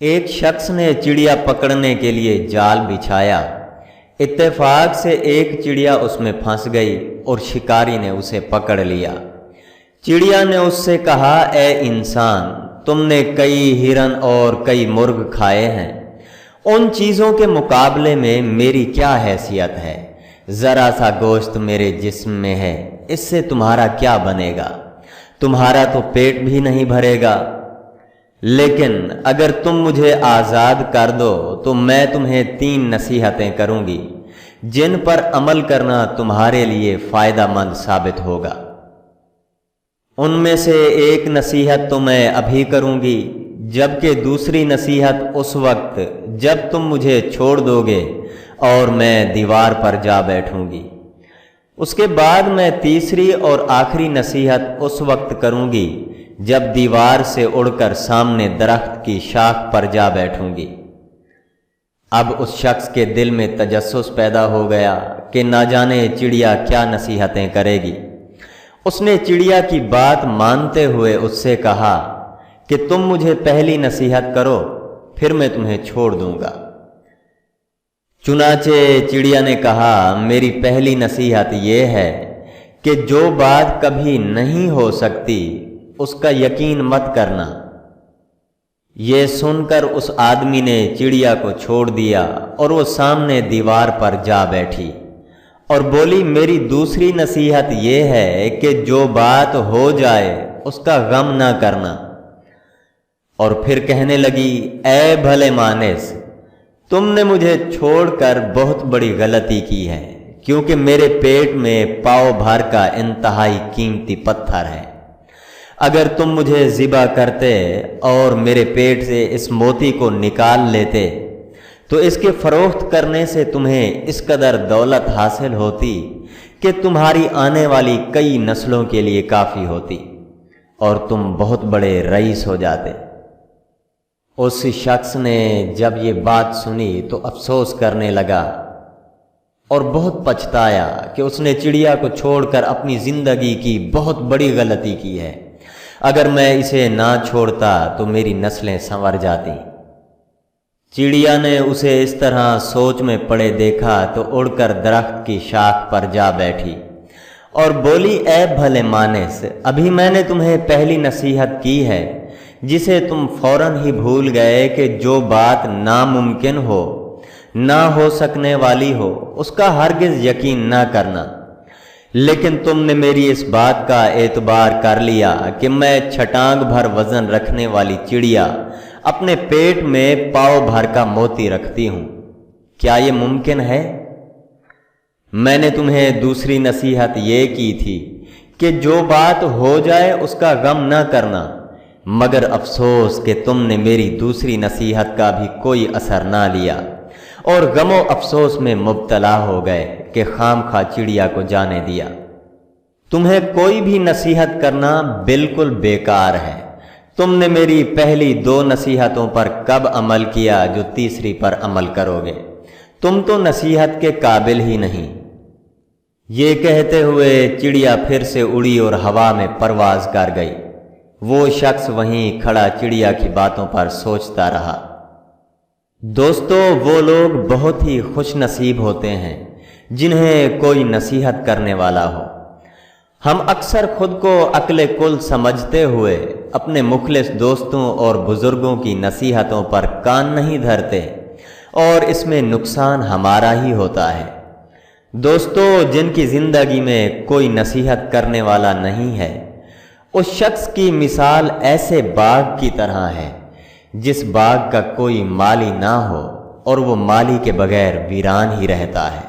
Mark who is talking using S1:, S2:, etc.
S1: ایک شخص نے چڑیا پکڑنے کے لیے جال بچھایا۔ اتفاق سے ایک چڑیا اس میں پھنس گئی اور شکاری نے اسے پکڑ لیا۔ چڑیا نے اس سے کہا، اے انسان، تم نے کئی ہرن اور کئی مرغ کھائے ہیں، ان چیزوں کے مقابلے میں میری کیا حیثیت ہے؟ ذرا سا گوشت میرے جسم میں ہے، اس سے تمہارا کیا بنے گا؟ تمہارا تو پیٹ بھی نہیں بھرے گا۔ لیکن اگر تم مجھے آزاد کر دو تو میں تمہیں 3 نصیحتیں کروں گی جن پر عمل کرنا تمہارے لیے فائدہ مند ثابت ہوگا۔ ان میں سے ایک نصیحت تو میں ابھی کروں گی، جبکہ دوسری نصیحت اس وقت جب تم مجھے چھوڑ دو گے اور میں دیوار پر جا بیٹھوں گی۔ اس کے بعد میں تیسری اور آخری نصیحت اس وقت کروں گی جب دیوار سے اڑ کر سامنے درخت کی شاخ پر جا بیٹھوں گی۔ اب اس شخص کے دل میں تجسس پیدا ہو گیا کہ نہ جانے چڑیا کیا نصیحتیں کرے گی۔ اس نے چڑیا کی بات مانتے ہوئے اس سے کہا کہ تم مجھے پہلی نصیحت کرو، پھر میں تمہیں چھوڑ دوں گا۔ چنانچہ چڑیا نے کہا، میری پہلی نصیحت یہ ہے کہ جو بات کبھی نہیں ہو سکتی اس کا یقین مت کرنا۔ یہ سن کر اس آدمی نے چڑیا کو چھوڑ دیا اور وہ سامنے دیوار پر جا بیٹھی اور بولی، میری دوسری نصیحت یہ ہے کہ جو بات ہو جائے اس کا غم نہ کرنا۔ اور پھر کہنے لگی، اے بھلے مانس، تم نے مجھے چھوڑ کر بہت بڑی غلطی کی ہے، کیونکہ میرے پیٹ میں پاؤ بھر کا انتہائی قیمتی پتھر ہے۔ اگر تم مجھے ذبح کرتے اور میرے پیٹ سے اس موتی کو نکال لیتے تو اس کے فروخت کرنے سے تمہیں اس قدر دولت حاصل ہوتی کہ تمہاری آنے والی کئی نسلوں کے لیے کافی ہوتی اور تم بہت بڑے رئیس ہو جاتے۔ اس شخص نے جب یہ بات سنی تو افسوس کرنے لگا اور بہت پچھتایا کہ اس نے چڑیا کو چھوڑ کر اپنی زندگی کی بہت بڑی غلطی کی ہے۔ اگر میں اسے نہ چھوڑتا تو میری نسلیں سنور جاتی۔ چڑیا نے اسے اس طرح سوچ میں پڑے دیکھا تو اڑ کر درخت کی شاخ پر جا بیٹھی اور بولی، اے بھلے مانس، ابھی میں نے تمہیں پہلی نصیحت کی ہے جسے تم فوراً ہی بھول گئے کہ جو بات ناممکن ہو، نہ ہو سکنے والی ہو، اس کا ہرگز یقین نہ کرنا۔ لیکن تم نے میری اس بات کا اعتبار کر لیا کہ میں چھٹانگ بھر وزن رکھنے والی چڑیا اپنے پیٹ میں پاؤ بھر کا موتی رکھتی ہوں۔ کیا یہ ممکن ہے؟ میں نے تمہیں دوسری نصیحت یہ کی تھی کہ جو بات ہو جائے اس کا غم نہ کرنا، مگر افسوس کہ تم نے میری دوسری نصیحت کا بھی کوئی اثر نہ لیا اور غم و افسوس میں مبتلا ہو گئے کہ خام خواہ چڑیا کو جانے دیا۔ تمہیں کوئی بھی نصیحت کرنا بالکل بیکار ہے۔ تم نے میری پہلی 2 نصیحتوں پر کب عمل کیا جو تیسری پر عمل کرو گے؟ تم تو نصیحت کے قابل ہی نہیں۔ یہ کہتے ہوئے چڑیا پھر سے اڑی اور ہوا میں پرواز کر گئی۔ وہ شخص وہیں کھڑا چڑیا کی باتوں پر سوچتا رہا۔ دوستو، وہ لوگ بہت ہی خوش نصیب ہوتے ہیں جنہیں کوئی نصیحت کرنے والا ہو۔ ہم اکثر خود کو عقل کل سمجھتے ہوئے اپنے مخلص دوستوں اور بزرگوں کی نصیحتوں پر کان نہیں دھرتے اور اس میں نقصان ہمارا ہی ہوتا ہے۔ دوستو، جن کی زندگی میں کوئی نصیحت کرنے والا نہیں ہے، اس شخص کی مثال ایسے باغ کی طرح ہے جس باغ کا کوئی مالی نہ ہو اور وہ مالی کے بغیر ویران ہی رہتا ہے۔